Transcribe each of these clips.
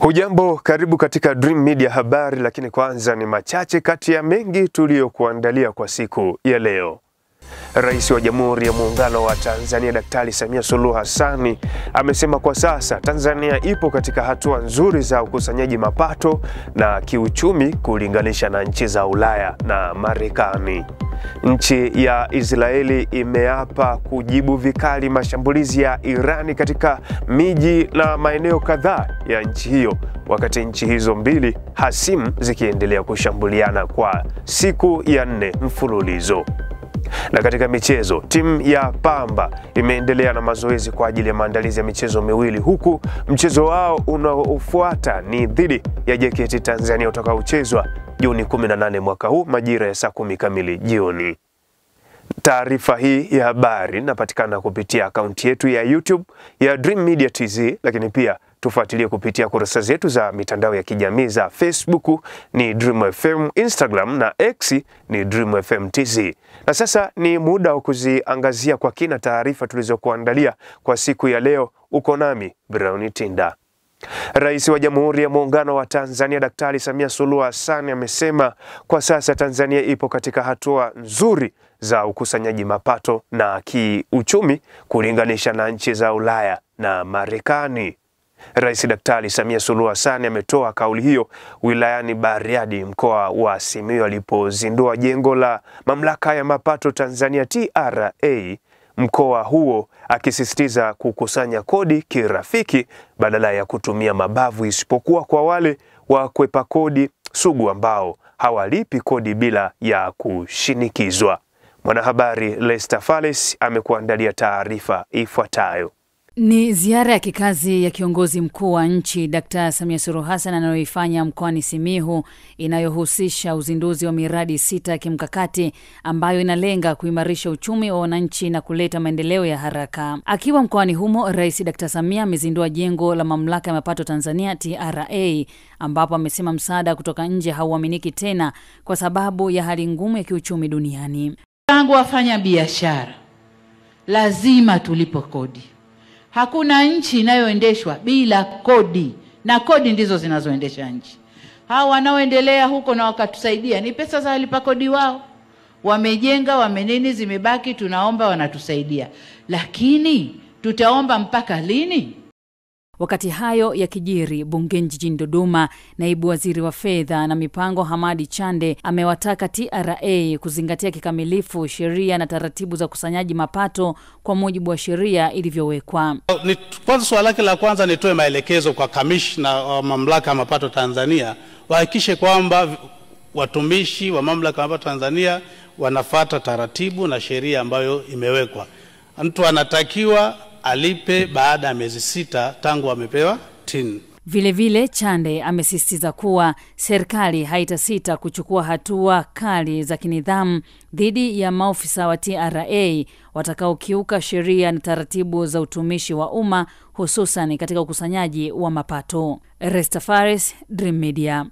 Hujambo, karibu katika Dream Media habari, lakini kwanza ni machache kati ya mengi tuliyokuandalia kwa siku ya leo. Rais wa Jamhuri ya Muungano wa Tanzania Daktari Samia Suluhu Hassan amesema kwa sasa Tanzania ipo katika hatua nzuri za ukusanyaji mapato na kiuchumi kulinganisha na nchi za Ulaya na Marekani. Nchi ya Israeli imeapa kujibu vikali mashambulizi ya Irani katika miji na maeneo kadhaa ya nchi hiyo, wakati nchi hizo mbili hasimu zikiendelea kushambuliana kwa siku ya 4 mfululizo. Na katika michezo, timu ya Pamba imeendelea na mazoezi kwa ajili ya maandalizi ya michezo miwili, huku mchezo wao unaofuata ni dhidi ya JKT Tanzania utakaochezwa Juni 18 mwaka huu majira ya saa 10 kamili jioni. Taarifa hii ya habari inapatikana kupitia akaunti yetu ya YouTube ya Dream Media TZ, lakini pia tufuatilie kupitia kurasa zetu za mitandao ya kijamii za Facebook ni Dream FM, Instagram na X ni Dream FM TZ. Na sasa ni muda wa kuziangazia kwa kina taarifa tulizokuandalia kwa siku ya leo. Uko nami Brown Tinda. Rais wa Jamhuri ya Muungano wa Tanzania Daktari Samia Suluhu Hassan amesema kwa sasa Tanzania ipo katika hatua nzuri za ukusanyaji mapato na kiuchumi kulinganisha na nchi za Ulaya na Marekani. Rais Daktari Samia Suluhu Hassan ametoa kauli hiyo wilayani Bariadi, mkoa wa Simiyu, alipozindua jengo la Mamlaka ya Mapato Tanzania TRA mkoa huo, akisisitiza kukusanya kodi kirafiki badala ya kutumia mabavu, isipokuwa kwa wale wakwepa kodi sugu ambao hawalipi kodi bila ya kushinikizwa. Mwanahabari Lester Fales amekuandalia taarifa ifuatayo. Ni ziara ya kikazi ya kiongozi mkuu wa nchi Dkt. Samia Suluhu Hassan anayoifanya mkoani Simiyu, inayohusisha uzinduzi wa miradi 6 ya kimkakati ambayo inalenga kuimarisha uchumi wa wananchi na kuleta maendeleo ya haraka. Akiwa mkoani humo, Rais Dkt. Samia amezindua jengo la Mamlaka ya Mapato Tanzania TRA, ambapo amesema msaada kutoka nje hauaminiki tena kwa sababu ya hali ngumu ya kiuchumi duniani. Tangu wafanya biashara lazima tulipo kodi. Hakuna nchi inayoendeshwa bila kodi, na kodi ndizo zinazoendesha nchi. Hao wanaoendelea huko na wakatusaidia ni pesa za walipa kodi wao. Wamejenga, wamenini, zimebaki, tunaomba, wanatusaidia. Lakini tutaomba mpaka lini? Wakati hayo yakijiri bungeni jijini Dodoma, naibu waziri wa fedha na mipango Hamadi Chande amewataka TRA kuzingatia kikamilifu sheria na taratibu za kusanyaji mapato kwa mujibu wa sheria ilivyowekwa. Kwanza swala lake la kwanza nitoe maelekezo kwa kamishna wa Mamlaka ya Mapato Tanzania wahakikishe kwamba watumishi wa Mamlaka ya Mapato Tanzania wanafuata taratibu na sheria ambayo imewekwa. Mtu anatakiwa alipe baada ya miezi 6 tangu amepewa TIN. Vile Chande amesisitiza kuwa serikali haitasita kuchukua hatua kali za kinidhamu dhidi ya maofisa wa TRA watakaokiuka sheria na taratibu za utumishi wa umma, hususan katika ukusanyaji wa mapato. Lester Fales, Dream Media.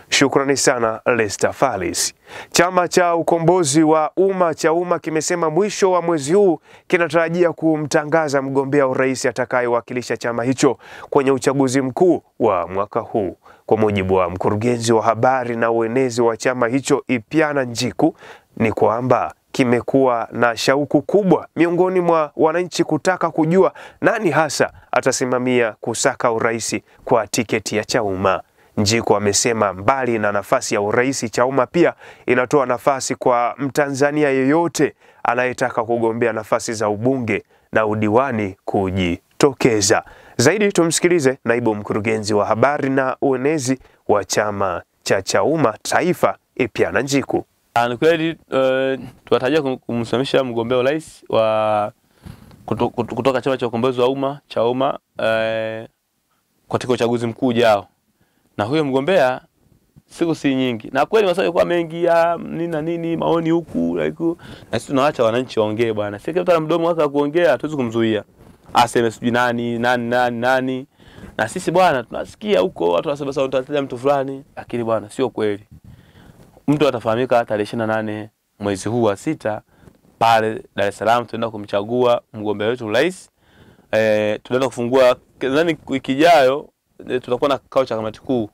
Shukrani sana Lester Fales. Chama cha Ukombozi wa Umma cha Umma kimesema mwisho wa mwezi huu kinatarajia kumtangaza mgombea urais atakayewakilisha chama hicho kwenye uchaguzi mkuu wa mwaka huu. Kwa mujibu wa mkurugenzi wa habari na uenezi wa chama hicho Ipiana Njiku, ni kwamba kimekuwa na shauku kubwa miongoni mwa wananchi kutaka kujua nani hasa atasimamia kusaka urais kwa tiketi ya Chauma. Njiku amesema mbali na nafasi ya urais, Chauma pia inatoa nafasi kwa Mtanzania yeyote anayetaka kugombea nafasi za ubunge na udiwani kujitokeza. Zaidi tumsikilize naibu mkurugenzi wa habari na uenezi wa chama cha Chauma Taifa, Ipiana Njiku. Ni kweli tunatarajia kumsimamisha mgombea urais wa kutoka chama cha Ukombozi wa Umma cha Umma katika uchaguzi mkuu ujao. Na huyo mgombea siku si nyingi. Na kweli maswali kwa mengi ya nini maoni huku na sisi tunaacha wananchi waongee bwana. Sisi kila mtu ana mdomo wake wa kuongea, hatuwezi kumzuia. Aseme sijui nani. Na sisi bwana tunasikia huko watu wanasema sasa utataja mtu fulani, lakini bwana sio kweli. Mtu atafahamika tarehe 28 mwezi huu wa 6 pale Dar es Salaam. Tunaenda kumchagua mgombea wetu rais. Tunaenda kufungua nadhani wiki ijayo tutakuwa na kikao cha kamati kuu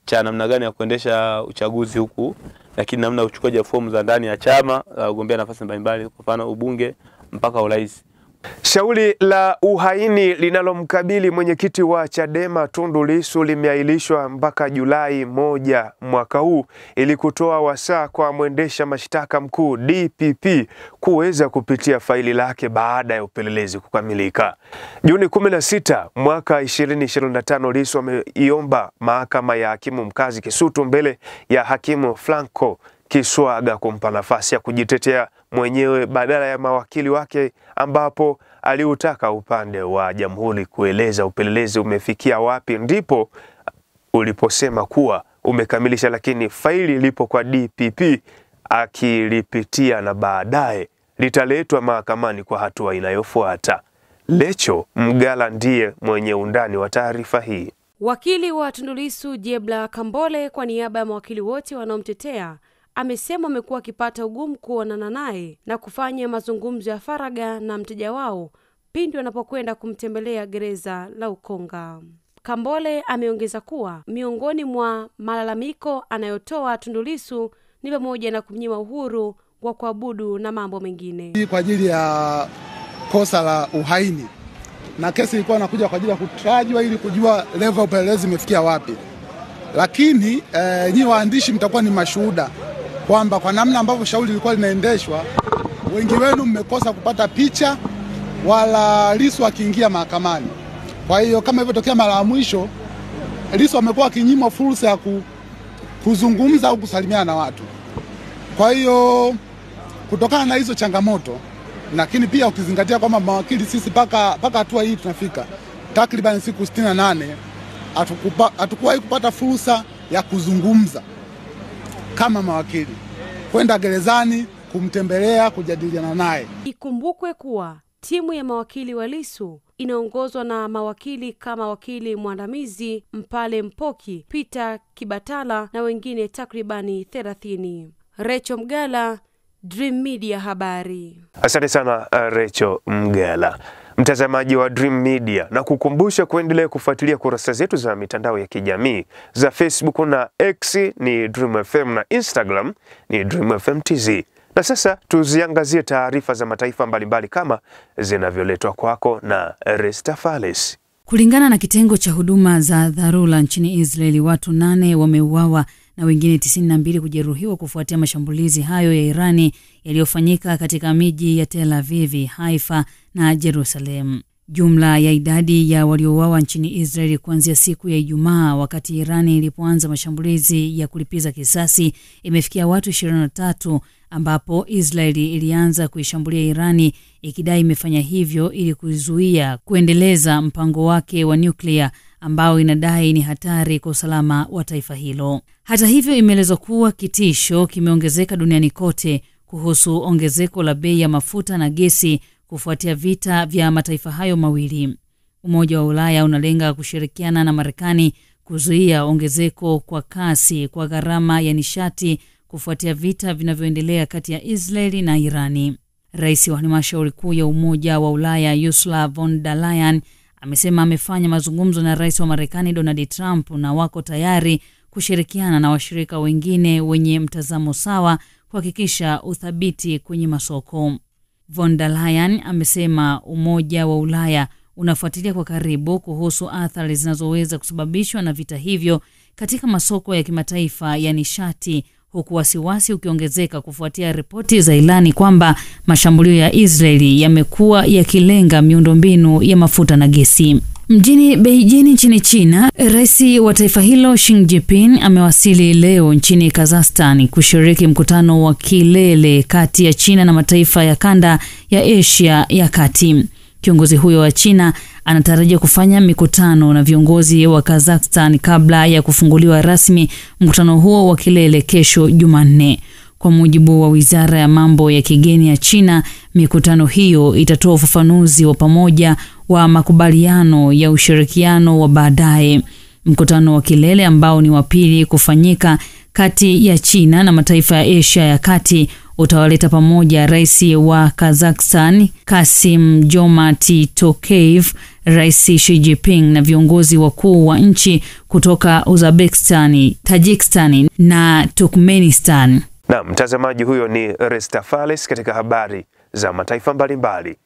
cha namna gani ya kuendesha uchaguzi huku, lakini namna uchukuaji wa fomu za ndani ya chama ugombea nafasi mbalimbali, kwa mfano ubunge mpaka urais. Shauri la uhaini linalomkabili mwenyekiti wa Chadema Tundu Lissu limeahirishwa mpaka Julai 1 mwaka huu ili kutoa wasaa kwa mwendesha mashtaka mkuu DPP kuweza kupitia faili lake baada ya upelelezi kukamilika. Juni 16 mwaka 2025, Lissu ameiomba mahakama ya hakimu mkazi Kisutu mbele ya hakimu Franco Kiswaga kumpa nafasi ya kujitetea mwenyewe badala ya mawakili wake, ambapo aliutaka upande wa jamhuri kueleza upelelezi umefikia wapi, ndipo uliposema kuwa umekamilisha, lakini faili lipo kwa DPP akilipitia na baadaye litaletwa mahakamani kwa hatua inayofuata. Lecho Mgala ndiye mwenye undani wa taarifa hii. Wakili wa Tundu Lissu Jebla Kambole kwa niaba ya mawakili wote wanaomtetea amesema amekuwa akipata ugumu kuonana naye na kufanya mazungumzo ya faragha na mteja wao pindi wanapokwenda kumtembelea gereza la Ukonga. Kambole ameongeza kuwa miongoni mwa malalamiko anayotoa Tundu Lissu ni pamoja na kumnyima uhuru wa kuabudu na mambo mengine. Kwa ajili ya kosa la uhaini, na kesi ilikuwa inakuja kwa ajili ya kutajwa ili kujua level upelelezi imefikia wapi. Lakini nyinyi waandishi mtakuwa ni mashuhuda kwamba kwa namna ambavyo shauri lilikuwa linaendeshwa, wengi wenu mmekosa kupata picha wala Lissu akiingia mahakamani. Kwa hiyo kama ilivyotokea mara ya mwisho, Lissu amekuwa akinyimwa fursa ya kuzungumza au kusalimiana na watu. Kwa hiyo kutokana na hizo changamoto, lakini pia ukizingatia kwamba mawakili sisi paka hatua hii tunafika takriban siku 68 hatukuwahi kupata fursa ya kuzungumza kama mawakili, kwenda gerezani kumtembelea, kujadiliana naye. Ikumbukwe kuwa timu ya mawakili wa Lissu inaongozwa na mawakili kama wakili mwandamizi Mpale Mpoki, Peter Kibatala na wengine takribani 30. Recho Mgala, Dream Media habari. Asante sana Recho Mgala. Mtazamaji wa Dream Media, na kukumbusha kuendelea kufuatilia kurasa zetu za mitandao ya kijamii za Facebook na X ni Dream FM na Instagram ni Dream FM TZ. Na sasa tuziangazie taarifa za mataifa mbalimbali kama zinavyoletwa kwako na Restafales. Kulingana na kitengo cha huduma za dharura nchini Israeli, watu 8 wameuawa na wengine 92 kujeruhiwa kufuatia mashambulizi hayo ya Irani yaliyofanyika katika miji ya Tel Aviv, Haifa na Jerusalem. Jumla ya idadi ya waliouawa nchini Israeli kuanzia siku ya Ijumaa wakati Irani ilipoanza mashambulizi ya kulipiza kisasi imefikia watu 23, ambapo Israeli ilianza kuishambulia Irani ikidai imefanya hivyo ili kuzuia kuendeleza mpango wake wa nyuklia ambao inadai ni hatari kwa usalama wa taifa hilo. Hata hivyo, imeelezwa kuwa kitisho kimeongezeka duniani kote kuhusu ongezeko la bei ya mafuta na gesi kufuatia vita vya mataifa hayo mawili. Umoja wa Ulaya unalenga kushirikiana na Marekani kuzuia ongezeko kwa kasi kwa gharama ya nishati kufuatia vita vinavyoendelea kati ya Israeli na Irani. Rais wa halmashauri kuu ya Umoja wa Ulaya Ursula von der Leyen amesema amefanya mazungumzo na Rais wa Marekani Donald Trump na wako tayari kushirikiana na washirika wengine wenye mtazamo sawa kuhakikisha uthabiti kwenye masoko. Von der Leyen amesema Umoja wa Ulaya unafuatilia kwa karibu kuhusu athari zinazoweza kusababishwa na vita hivyo katika masoko ya kimataifa ya nishati, huku wasiwasi ukiongezeka kufuatia ripoti za Irani kwamba mashambulio ya Israeli yamekuwa yakilenga miundombinu ya mafuta na gesi. Mjini Beijing nchini China, rais wa taifa hilo Xi Jinping amewasili leo nchini Kazakhstan kushiriki mkutano wa kilele kati ya China na mataifa ya kanda ya Asia ya Kati. Kiongozi huyo wa China anatarajia kufanya mikutano na viongozi wa Kazakhstan kabla ya kufunguliwa rasmi mkutano huo wa kilele kesho Jumanne. Kwa mujibu wa Wizara ya Mambo ya Kigeni ya China, mikutano hiyo itatoa ufafanuzi wa pamoja wa makubaliano ya ushirikiano wa baadaye. Mkutano wa kilele ambao ni wa pili kufanyika kati ya China na mataifa ya Asia ya Kati utawaleta pamoja rais wa Kazakhstan Kassym-Jomart Tokayev, Rais Xi Jinping na viongozi wakuu wa nchi kutoka Uzbekistan, Tajikistan na Turkmenistan. Na mtazamaji, huyo ni Resta Fales katika habari za mataifa mbalimbali.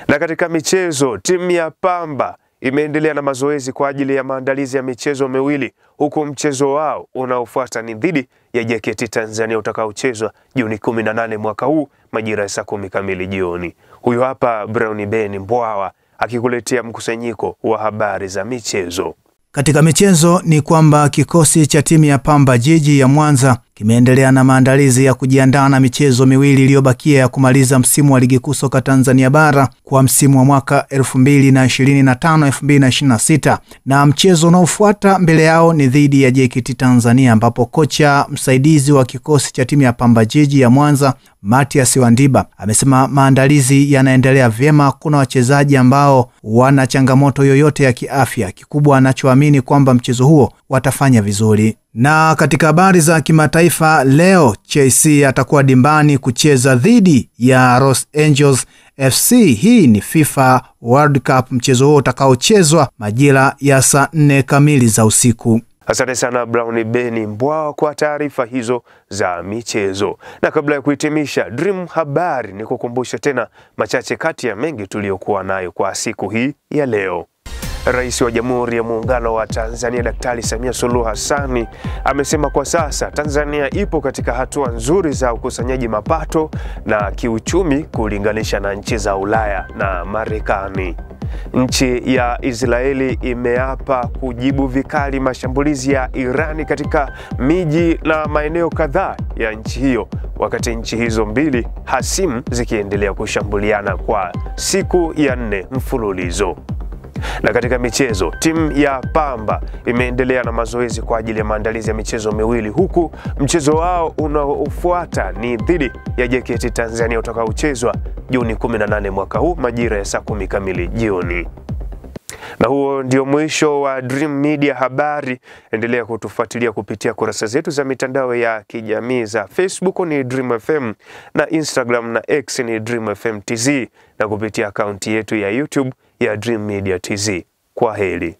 Na katika michezo, timu ya Pamba imeendelea na mazoezi kwa ajili ya maandalizi ya michezo miwili, huku mchezo wao unaofuata ni dhidi ya JKT Tanzania utakaochezwa Juni 18 mwaka huu majira ya saa 10 kamili jioni. Huyu hapa Brown Ben Mbwawa akikuletea mkusanyiko wa habari za michezo. Katika michezo ni kwamba kikosi cha timu ya Pamba Jiji ya Mwanza kimeendelea na maandalizi ya kujiandaa na michezo miwili iliyobakia ya kumaliza msimu wa ligi kuu soka Tanzania bara kwa msimu wa mwaka 2025-2026, na mchezo unaofuata mbele yao ni dhidi ya JKT Tanzania, ambapo kocha msaidizi wa kikosi cha timu ya Pamba Jiji ya Mwanza Matias Wandiba amesema maandalizi yanaendelea vyema. Kuna wachezaji ambao wana changamoto yoyote ya kiafya, kikubwa anachoamini kwamba mchezo huo watafanya vizuri. Na katika habari za kimataifa, leo Chelsea atakuwa dimbani kucheza dhidi ya Los Angeles FC. Hii ni FIFA World Cup, mchezo huo utakaochezwa majira ya saa 4 kamili za usiku. Asante sana Brown Ben Mbwawa kwa taarifa hizo za michezo. Na kabla ya kuhitimisha Dream Habari, ni kukumbusha tena machache kati ya mengi tuliyokuwa nayo kwa siku hii ya leo. Rais wa Jamhuri ya Muungano wa Tanzania Daktari Samia Suluhu Hassan amesema kwa sasa Tanzania ipo katika hatua nzuri za ukusanyaji mapato na kiuchumi kulinganisha na nchi za Ulaya na Marekani. Nchi ya Israeli imeapa kujibu vikali mashambulizi ya Irani katika miji na maeneo kadhaa ya nchi hiyo, wakati nchi hizo mbili hasimu zikiendelea kushambuliana kwa siku ya 4 mfululizo. Na katika michezo, timu ya Pamba imeendelea na mazoezi kwa ajili ya maandalizi ya michezo miwili, huku mchezo wao unaofuata ni dhidi ya JKT Tanzania utakaochezwa Juni 18 mwaka huu majira ya saa 10 kamili jioni. Na huo ndio mwisho wa Dream Media Habari. Endelea kutufuatilia kupitia kurasa zetu za mitandao ya kijamii za Facebook ni Dream FM na Instagram na X ni Dream FM TZ, na kupitia akaunti yetu ya YouTube ya Dream Media TZ. Kwa heri.